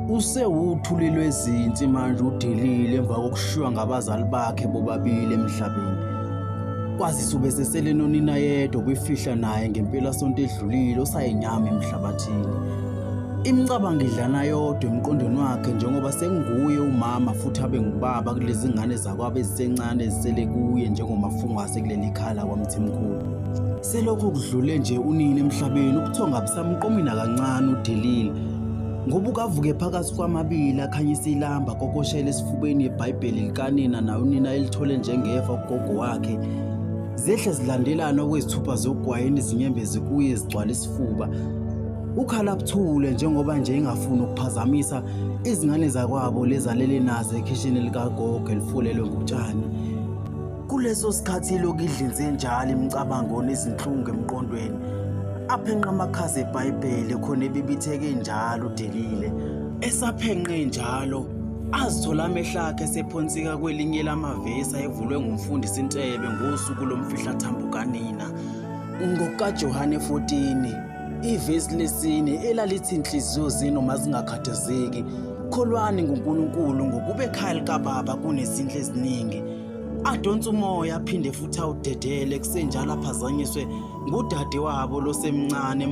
Usewuthuli lwezinsi manje uDelile emva kokushiywa ngabazali bakhe bobabili emhlabeni. Kwazise ubesesele nonina yedwa kwifihla naye ngempelasonto edlulile osayinyama emhlabathini. Imicabango idlana yodwa emqondweni wakhe njengoba senguye umama futhi abe ngubaba kulezi ngane zakwabo ezisencane ezisele kuye njengomafungwase kuleli khala kwaMthimkhulu. Selokhu kudlule nje unina emhlabeni ubuthonga busamqomina kancane uDelile. Ngoba ukavuke phakathi kwamabili akhanyisa ilamba kokoshela esifubeni yeBhayibheli likanina nayo unina elithole njengefa ugogo wakhe. Zehle zilandelana okwezithupha zogwayini izinyembezi kuye zigcwala isifuba. Ukhala buthule njengoba nje engafuni ukuphazamisa izingane zakwabo lezalele nazo ekhishini likagogo elifulelwe ngutshani. Kuleso sikhathi lokidlinze njalo imicabango nezinhlungu emqondweni. Aphenqa amakhazi eBhayibheli khona ebibitheke njalo uDelile. Esaphenqe njalo azithola amehlo akhe sephonsika kwelinye lamavesi ayevulwe ngumfundisi Ntebe ngosuku lomfihla thambo kanina. NgokaJohane 14 ivesi lesine elalithi inhliziyo zenu mazingakhathazeki kholwani ngoNkulunkulu ngokuba ekhaya likaBaba kunezinhle eziningi. Adonsa umoya aphinde futhi awudedele kusenjalo aphazanyiswe ngudade wabo losemncane.